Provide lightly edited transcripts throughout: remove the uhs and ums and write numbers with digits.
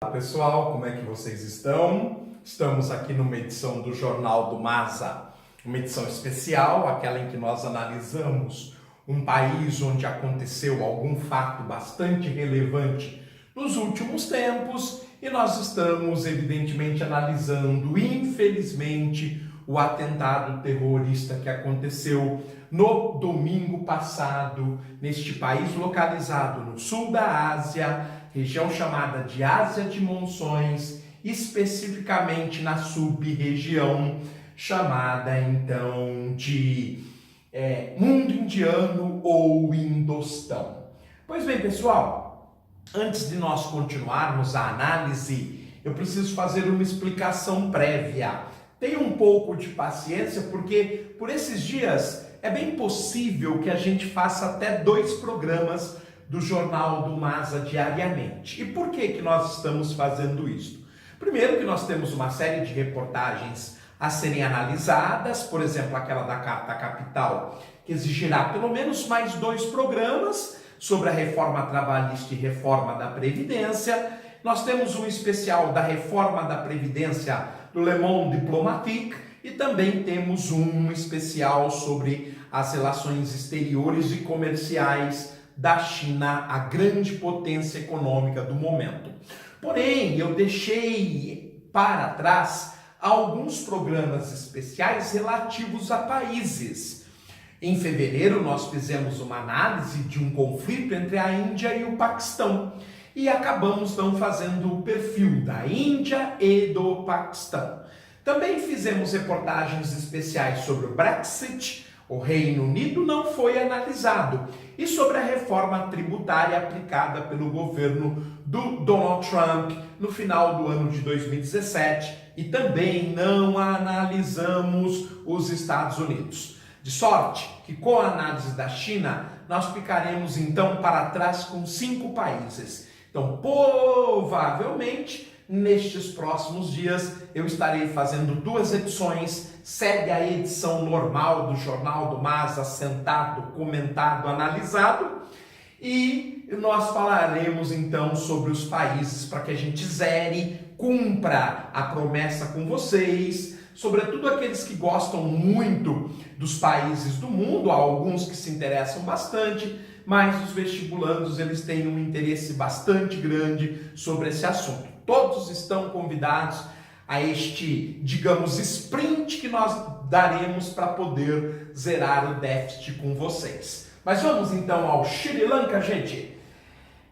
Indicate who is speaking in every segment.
Speaker 1: Olá pessoal, como é que vocês estão? Estamos aqui numa edição do Jornal do Masa, uma edição especial, aquela em que nós analisamos um país onde aconteceu algum fato bastante relevante nos últimos tempos e nós estamos evidentemente analisando, infelizmente, o atentado terrorista que aconteceu no domingo passado neste país localizado no sul da Ásia, região chamada de Ásia de Monções, especificamente na sub-região chamada então de Mundo Indiano ou Indostão. Pois bem, pessoal, antes de nós continuarmos a análise, eu preciso fazer uma explicação prévia. Tenha um pouco de paciência, porque por esses dias é bem possível que a gente faça até 2 programas do Jornal do Masa diariamente. E por que nós estamos fazendo isso? Primeiro que nós temos uma série de reportagens a serem analisadas, por exemplo, aquela da Carta Capital, que exigirá pelo menos mais 2 programas sobre a reforma trabalhista e reforma da Previdência. Nós temos um especial da reforma da Previdência do Le Monde Diplomatique e também temos um especial sobre as relações exteriores e comerciais da China, a grande potência econômica do momento. Porém, eu deixei para trás alguns programas especiais relativos a países. Em fevereiro, nós fizemos uma análise de um conflito entre a Índia e o Paquistão e acabamos não fazendo o perfil da Índia e do Paquistão. Também fizemos reportagens especiais sobre o Brexit. O Reino Unido não foi analisado. E sobre a reforma tributária aplicada pelo governo do Donald Trump no final do ano de 2017. E também não analisamos os Estados Unidos. De sorte que com a análise da China, nós ficaremos então para trás com 5 países. Então, provavelmente, nestes próximos dias, eu estarei fazendo 2 edições. Segue a edição normal do Jornal do Masa, sentado, comentado, analisado. E nós falaremos então sobre os países para que a gente zere, cumpra a promessa com vocês, sobretudo aqueles que gostam muito dos países do mundo, há alguns que se interessam bastante, mas os vestibulandos eles têm um interesse bastante grande sobre esse assunto. Todos estão convidados a este, digamos, sprint que nós daremos para poder zerar o déficit com vocês. Mas vamos então ao Sri Lanka, gente.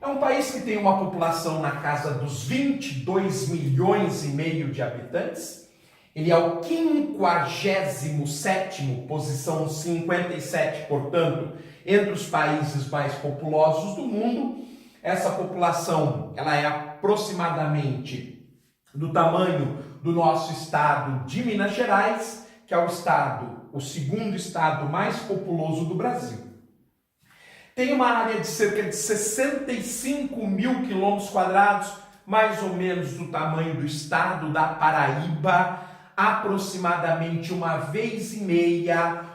Speaker 1: É um país que tem uma população na casa dos 22 milhões e meio de habitantes. Ele é o 57º, posição 57, portanto, entre os países mais populosos do mundo. Essa população ela é aproximadamente do tamanho do nosso estado de Minas Gerais, que é o segundo estado mais populoso do Brasil. Tem uma área de cerca de 65 mil quilômetros quadrados, mais ou menos do tamanho do estado da Paraíba, aproximadamente 1,5 vezes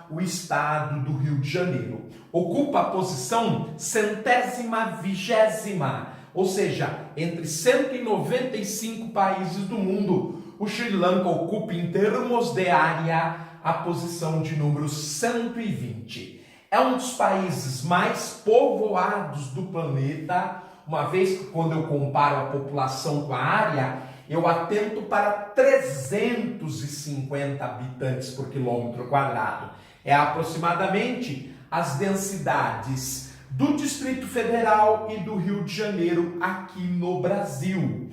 Speaker 1: o estado do Rio de Janeiro. Ocupa a posição 120ª, ou seja, entre 195 países do mundo, o Sri Lanka ocupa em termos de área a posição de número 120. É um dos países mais povoados do planeta, uma vez que quando eu comparo a população com a área, eu atento para 350 habitantes por quilômetro quadrado. É aproximadamente as densidades do Distrito Federal e do Rio de Janeiro aqui no Brasil.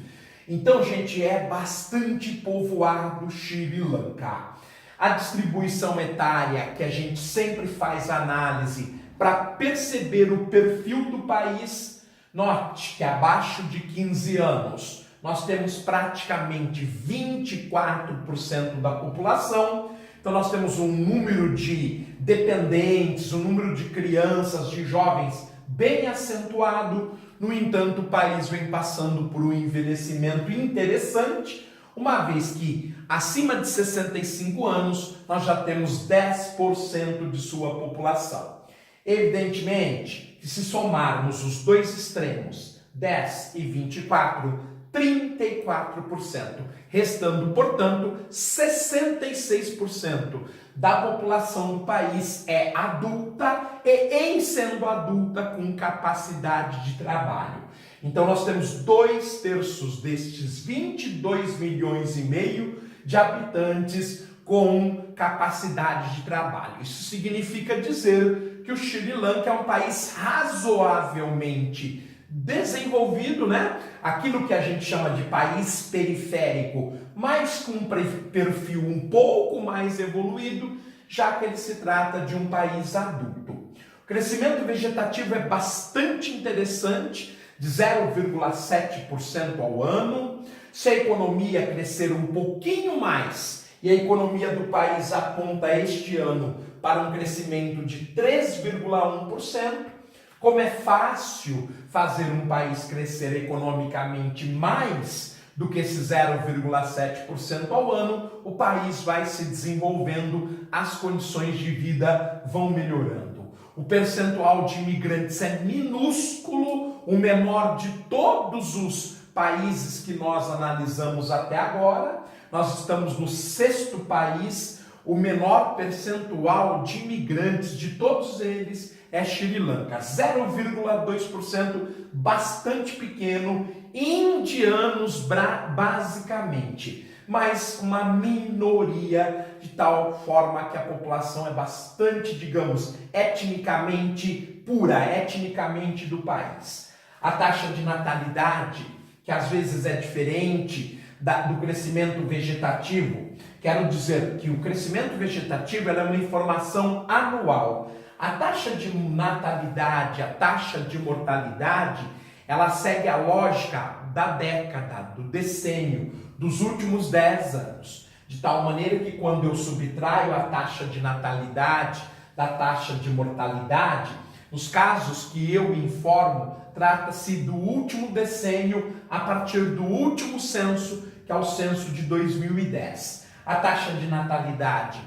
Speaker 1: Então, gente, é bastante povoado Sri Lanka. A distribuição etária, que a gente sempre faz análise para perceber o perfil do país, note que abaixo de 15 anos nós temos praticamente 24% da população. Então nós temos um número de dependentes, um número de crianças, de jovens bem acentuado. No entanto, o país vem passando por um envelhecimento interessante, uma vez que acima de 65 anos nós já temos 10% de sua população. Evidentemente que se somarmos os 2 extremos, 10 e 24, 34%, restando, portanto, 66% da população do país é adulta e, em sendo adulta, com capacidade de trabalho. Então, nós temos 2/3 destes 22 milhões e meio de habitantes com capacidade de trabalho. Isso significa dizer que o Sri Lanka é um país razoavelmente desenvolvido, né? Aquilo que a gente chama de país periférico, mas com um perfil um pouco mais evoluído, já que ele se trata de um país adulto. O crescimento vegetativo é bastante interessante, de 0,7% ao ano. Se a economia crescer um pouquinho mais, e a economia do país aponta este ano para um crescimento de 3,1%, como é fácil fazer um país crescer economicamente mais do que esse 0,7% ao ano, o país vai se desenvolvendo, as condições de vida vão melhorando. O percentual de imigrantes é minúsculo, o menor de todos os países que nós analisamos até agora. Nós estamos no 6º país, o menor percentual de imigrantes de todos eles é Sri Lanka, 0,2%, bastante pequeno, indianos basicamente, mas uma minoria, de tal forma que a população é bastante, digamos, etnicamente pura, etnicamente do país. A taxa de natalidade, que às vezes é diferente do crescimento vegetativo, quero dizer que o crescimento vegetativo é uma informação anual. A taxa de natalidade, a taxa de mortalidade, ela segue a lógica da década, do decênio, dos últimos 10 anos. De tal maneira que quando eu subtraio a taxa de natalidade da taxa de mortalidade, nos casos que eu informo, trata-se do último decênio a partir do último censo, que é o censo de 2010. A taxa de natalidade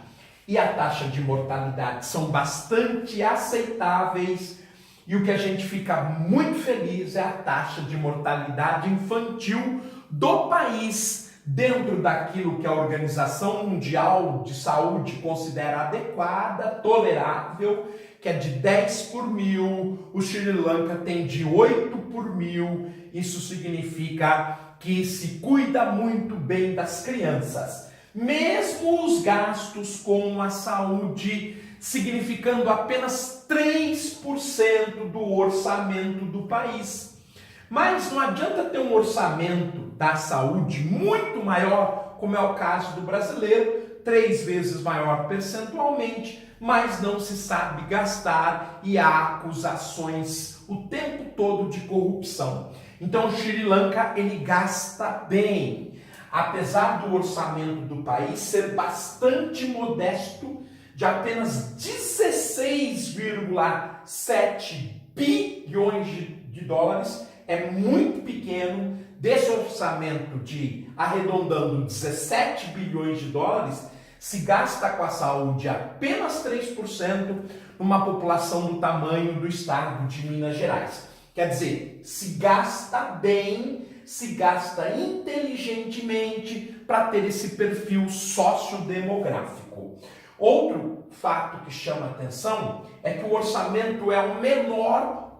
Speaker 1: e a taxa de mortalidade são bastante aceitáveis, e o que a gente fica muito feliz é a taxa de mortalidade infantil do país, dentro daquilo que a Organização Mundial de Saúde considera adequada, tolerável, que é de 10 por mil, o Sri Lanka tem de 8 por mil, isso significa que se cuida muito bem das crianças. Mesmo os gastos com a saúde, significando apenas 3% do orçamento do país. Mas não adianta ter um orçamento da saúde muito maior, como é o caso do brasileiro, 3 vezes maior percentualmente, mas não se sabe gastar e há acusações o tempo todo de corrupção. Então o Sri Lanka, ele gasta bem. Apesar do orçamento do país ser bastante modesto, de apenas 16,7 bilhões de dólares, é muito pequeno. Desse orçamento de, arredondando, 17 bilhões de dólares, se gasta com a saúde apenas 3% numa população do tamanho do estado de Minas Gerais. Quer dizer, se gasta bem, se gasta inteligentemente para ter esse perfil sociodemográfico. Outro fato que chama atenção é que o orçamento é o menor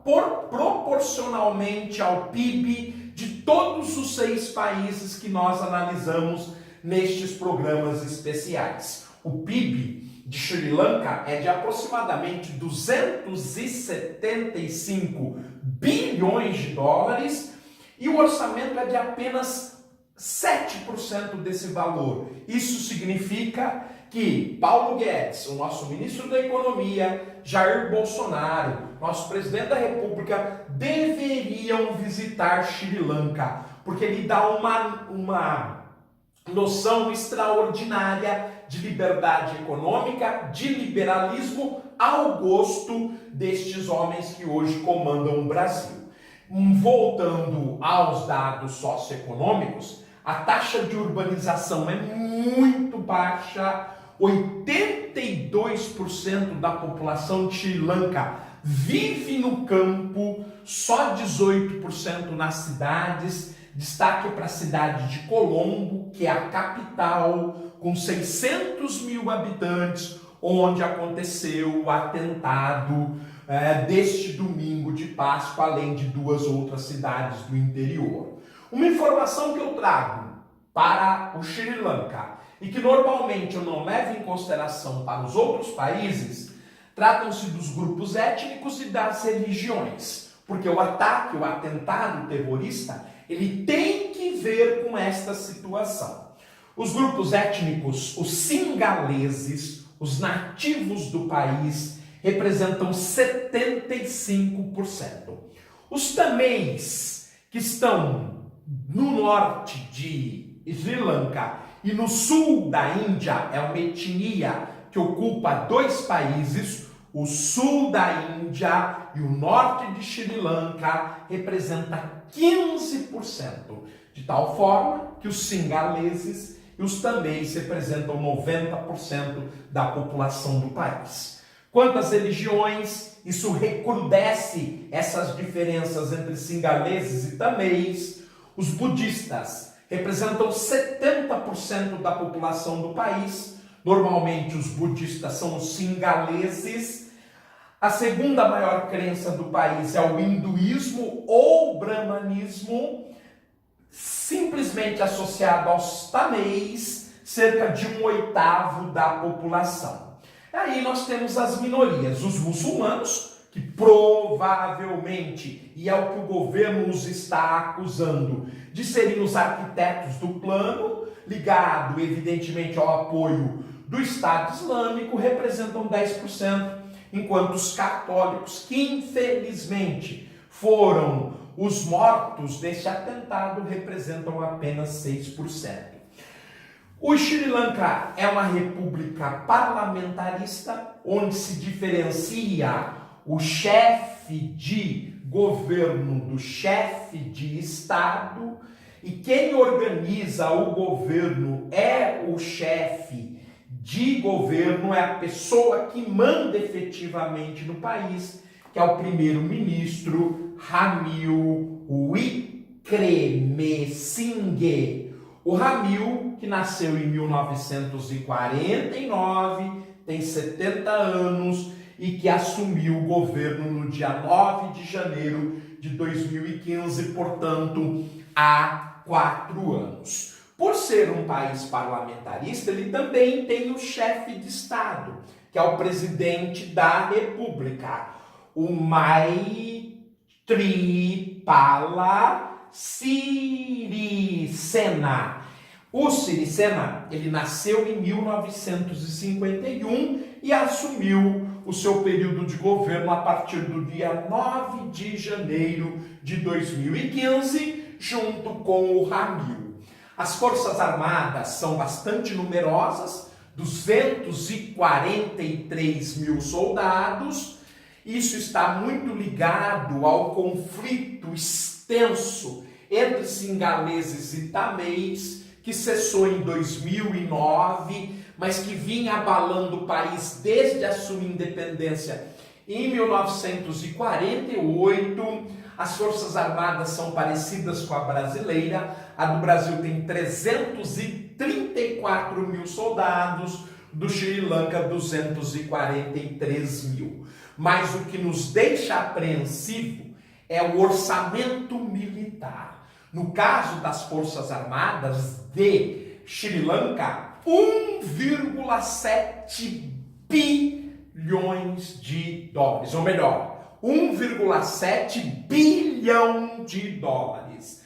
Speaker 1: proporcionalmente ao PIB de todos os 6 países que nós analisamos nestes programas especiais. O PIB de Sri Lanka é de aproximadamente 275 bilhões de dólares, e o orçamento é de apenas 7% desse valor. Isso significa que Paulo Guedes, o nosso ministro da Economia, Jair Bolsonaro, nosso presidente da República, deveriam visitar Sri Lanka, porque ele dá uma noção extraordinária de liberdade econômica, de liberalismo, ao gosto destes homens que hoje comandam o Brasil. Voltando aos dados socioeconômicos, a taxa de urbanização é muito baixa. 82% da população de Sri Lanka vive no campo, só 18% nas cidades, Destaque para a cidade de Colombo, que é a capital, com 600 mil habitantes, onde aconteceu o atentado deste domingo de Páscoa, além de 2 outras cidades do interior. Uma informação que eu trago para o Sri Lanka e que normalmente eu não levo em consideração para os outros países, tratam-se dos grupos étnicos e das religiões, porque o ataque, o atentado terrorista, ele tem que ver com esta situação. Os grupos étnicos, os singaleses, os nativos do país, representam 75%. Os tameis, que estão no norte de Sri Lanka e no sul da Índia, é uma etnia que ocupa 2 países, o sul da Índia e o norte de Sri Lanka, representa 15%, de tal forma que os singaleses e os tameis representam 90% da população do país. Quanto às religiões, isso recrudesce essas diferenças entre singaleses e tameis. Os budistas representam 70% da população do país. Normalmente os budistas são os singaleses. A segunda maior crença do país é o hinduísmo ou brahmanismo, simplesmente associado aos tameis, cerca de 1/8 da população. Aí nós temos as minorias, os muçulmanos, que provavelmente, e é o que o governo os está acusando, de serem os arquitetos do plano, ligado evidentemente ao apoio do Estado Islâmico, representam 10%, enquanto os católicos, que infelizmente foram os mortos deste atentado, representam apenas 6%. O Sri Lanka é uma república parlamentarista, onde se diferencia o chefe de governo do chefe de Estado, e quem organiza o governo é o chefe de governo, é a pessoa que manda efetivamente no país, que é o primeiro-ministro Ranil Wickremesinghe. O Ranil, que nasceu em 1949, tem 70 anos e que assumiu o governo no dia 9 de janeiro de 2015, portanto, há 4 anos. Por ser um país parlamentarista, ele também tem o chefe de Estado, que é o presidente da República, o Maithripala Sirisena. O Sirisena, ele nasceu em 1951 e assumiu o seu período de governo a partir do dia 9 de janeiro de 2015, junto com o Ranil. As Forças Armadas são bastante numerosas, 243 mil soldados. Isso está muito ligado ao conflito extenso entre singaleses e tameis, que cessou em 2009, mas que vinha abalando o país desde a sua independência em 1948. As Forças Armadas são parecidas com a brasileira. A do Brasil tem 334 mil soldados, do Sri Lanka 243 mil. Mas o que nos deixa apreensivo é o orçamento militar. No caso das Forças Armadas de Sri Lanka, 1,7 bilhões de dólares, ou melhor, 1,7 bilhão de dólares.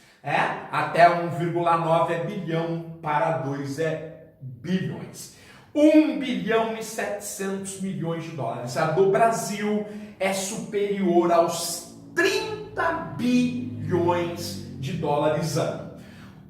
Speaker 1: Até 1,9 é bilhão, para 2 é bilhões. 1 bilhão e 700 milhões de dólares. A do Brasil é superior aos 30 bilhões de dólares ano.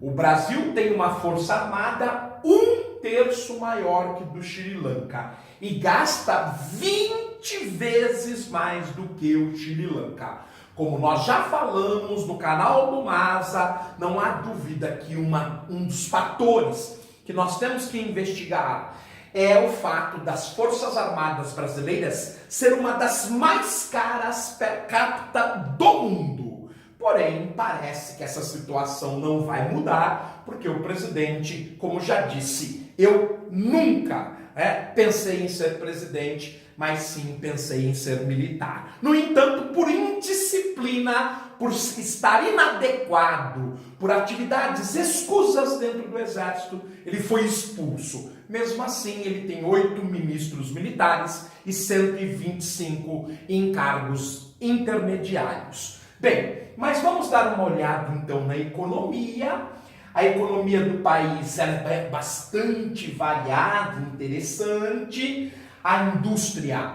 Speaker 1: O Brasil tem uma força armada 1/3 maior que do Sri Lanka e gasta 20 vezes mais do que o Sri Lanka. Como nós já falamos no canal do Masa, não há dúvida que um dos fatores que nós temos que investigar é o fato das Forças Armadas brasileiras ser uma das mais caras per capita do mundo. Porém, parece que essa situação não vai mudar, porque o presidente, como já disse, eu nunca pensei em ser presidente, mas sim pensei em ser militar. No entanto, por indisciplina, por estar inadequado, por atividades escusas dentro do exército, ele foi expulso. Mesmo assim, ele tem 8 ministros militares e 125 em cargos intermediários. Bem, mas vamos dar uma olhada então na economia. A economia do país é bastante variada, interessante. A indústria,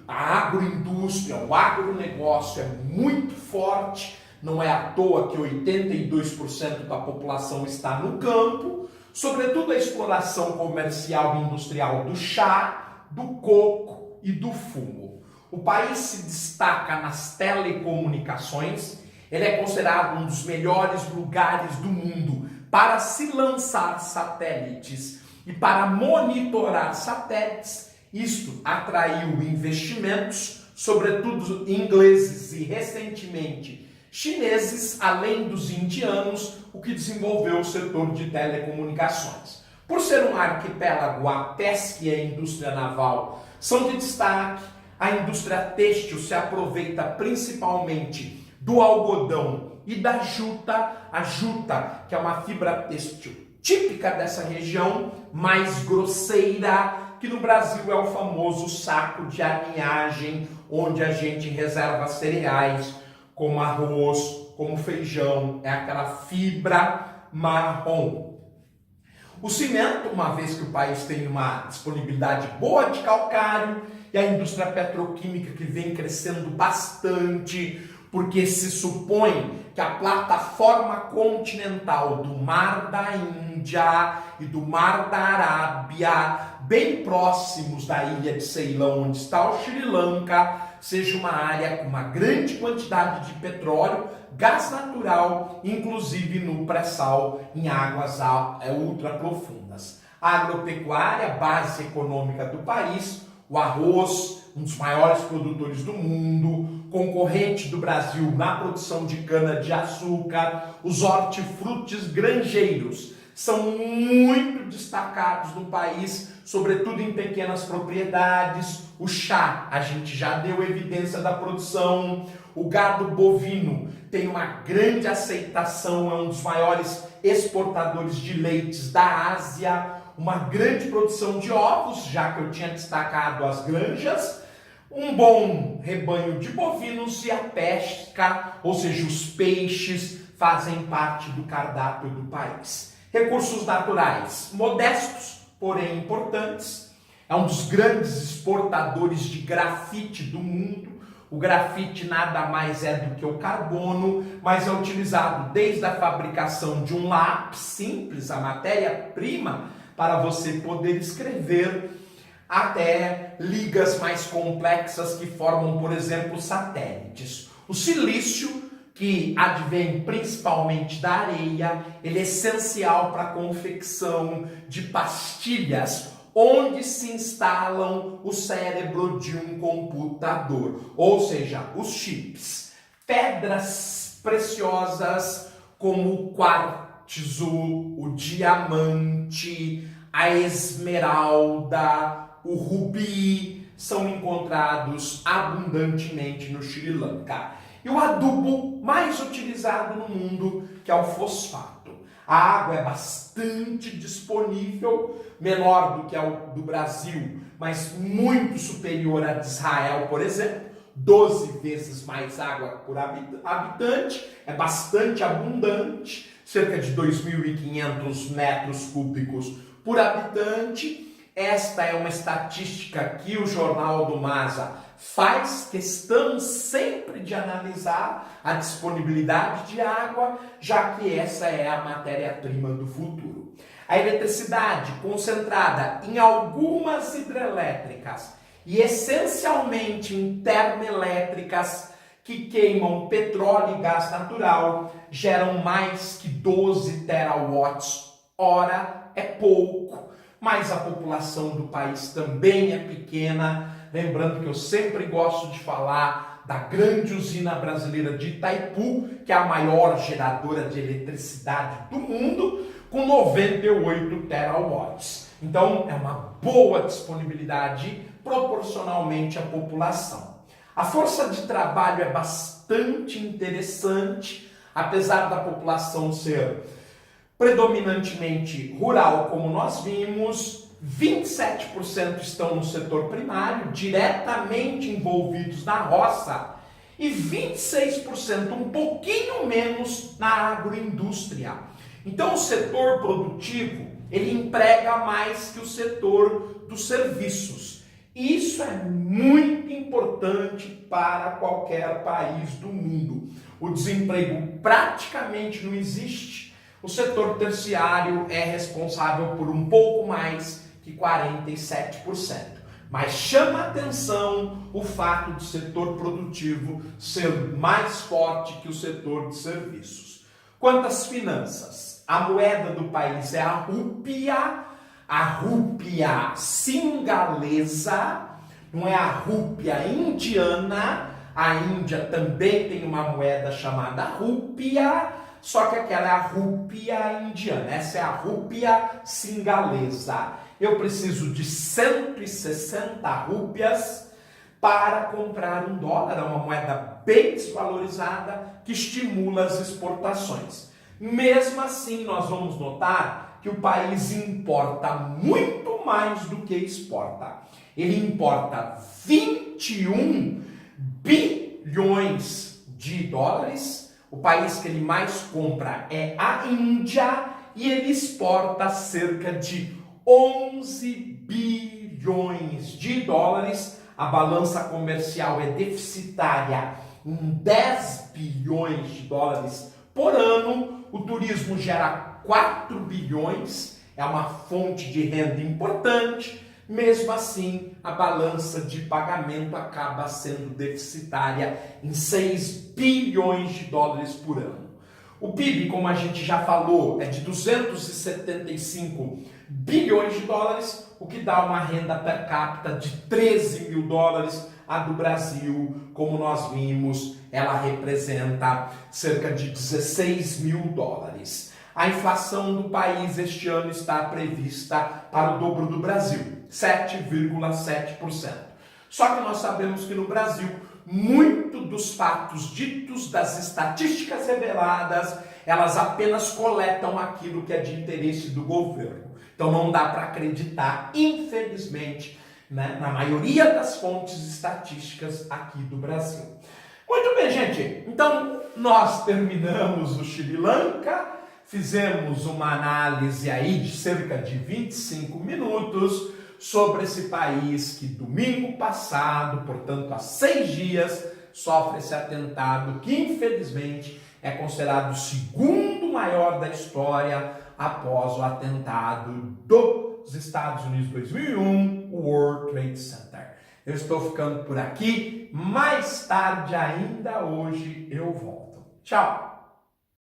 Speaker 1: a agroindústria, o agronegócio é muito forte. Não é à toa que 82% da população está no campo. Sobretudo a exploração comercial e industrial do chá, do coco e do fumo. O país se destaca nas telecomunicações. Ele é considerado um dos melhores lugares do mundo para se lançar satélites e para monitorar satélites. Isto atraiu investimentos, sobretudo ingleses e recentemente chineses, além dos indianos, o que desenvolveu o setor de telecomunicações. Por ser um arquipélago, a pesca e a indústria naval são de destaque. A indústria têxtil se aproveita principalmente do algodão e da juta. A juta, que é uma fibra têxtil típica dessa região, mais grosseira, que no Brasil é o famoso saco de aninhagem, onde a gente reserva cereais, como arroz, como feijão, é aquela fibra marrom. O cimento, uma vez que o país tem uma disponibilidade boa de calcário, e a indústria petroquímica que vem crescendo bastante, porque se supõe que a plataforma continental do Mar da Índia e do Mar da Arábia, bem próximos da ilha de Ceilão, onde está o Sri Lanka, seja uma área com uma grande quantidade de petróleo, gás natural, inclusive no pré-sal, em águas ultra profundas. A agropecuária, base econômica do país, o arroz, um dos maiores produtores do mundo, concorrente do Brasil na produção de cana-de-açúcar, os hortifrutis granjeiros são muito destacados no país, sobretudo em pequenas propriedades. O chá, a gente já deu evidência da produção. O gado bovino tem uma grande aceitação, é um dos maiores exportadores de leites da Ásia. Uma grande produção de ovos, já que eu tinha destacado as granjas, um bom rebanho de bovinos e a pesca, ou seja, os peixes, fazem parte do cardápio do país. Recursos naturais modestos, porém importantes. É um dos grandes exportadores de grafite do mundo. O grafite nada mais é do que o carbono, mas é utilizado desde a fabricação de um lápis simples, a matéria-prima, para você poder escrever, até ligas mais complexas que formam, por exemplo, satélites. O silício, que advém principalmente da areia, ele é essencial para a confecção de pastilhas, onde se instalam o cérebro de um computador, ou seja, os chips. Pedras preciosas como o quartzo, o diamante, a esmeralda, o rubi são encontrados abundantemente no Sri Lanka. E o adubo mais utilizado no mundo, que é o fosfato. A água é bastante disponível, menor do que a do Brasil, mas muito superior à de Israel, por exemplo. 12 vezes mais água por habitante, é bastante abundante, cerca de 2.500 metros cúbicos por habitante. Esta é uma estatística que o Jornal do Masa faz questão sempre de analisar a disponibilidade de água, já que essa é a matéria-prima do futuro. A eletricidade concentrada em algumas hidrelétricas e essencialmente em termoelétricas que queimam petróleo e gás natural geram mais que 12 terawatts. Ora, é pouco, mas a população do país também é pequena. Lembrando que eu sempre gosto de falar da grande usina brasileira de Itaipu, que é a maior geradora de eletricidade do mundo, com 98 terawatts. Então, é uma boa disponibilidade proporcionalmente à população. A força de trabalho é bastante interessante, apesar da população ser predominantemente rural, como nós vimos. 27% estão no setor primário, diretamente envolvidos na roça, e 26%, um pouquinho menos, na agroindústria. Então, o setor produtivo, ele emprega mais que o setor dos serviços. Isso é muito importante para qualquer país do mundo. O desemprego praticamente não existe. O setor terciário é responsável por um pouco mais que 47%. Mas chama atenção o fato do setor produtivo ser mais forte que o setor de serviços. Quanto às finanças, a moeda do país é a rúpia singalesa, não é a rúpia indiana. A Índia também tem uma moeda chamada rúpia, só que aquela é a rúpia indiana. Essa é a rúpia singalesa. Eu preciso de 160 rúpias para comprar um dólar. É uma moeda bem desvalorizada que estimula as exportações. Mesmo assim, nós vamos notar que o país importa muito mais do que exporta. Ele importa 21 bilhões de dólares. O país que ele mais compra é a Índia e ele exporta cerca de 11 bilhões de dólares. A balança comercial é deficitária em 10 bilhões de dólares por ano. O turismo gera 4 bilhões, é uma fonte de renda importante. Mesmo assim, a balança de pagamento acaba sendo deficitária em 6 bilhões de dólares por ano. O PIB, como a gente já falou, é de 275 bilhões de dólares, o que dá uma renda per capita de 13 mil dólares. A do Brasil, como nós vimos, ela representa cerca de 16 mil dólares. A inflação do país este ano está prevista para o dobro do Brasil, 7,7%. Só que nós sabemos que no Brasil, muito dos fatos ditos, das estatísticas reveladas, elas apenas coletam aquilo que é de interesse do governo. Então não dá para acreditar, infelizmente, né, na maioria das fontes estatísticas aqui do Brasil. Muito bem, gente. Então nós terminamos o Sri Lanka, fizemos uma análise aí de cerca de 25 minutos sobre esse país que domingo passado, portanto há 6 dias, sofre esse atentado que infelizmente é considerado o segundo maior da história após o atentado dos Estados Unidos 2001, o World Trade Center. Eu estou ficando por aqui, mais tarde ainda hoje eu volto. Tchau!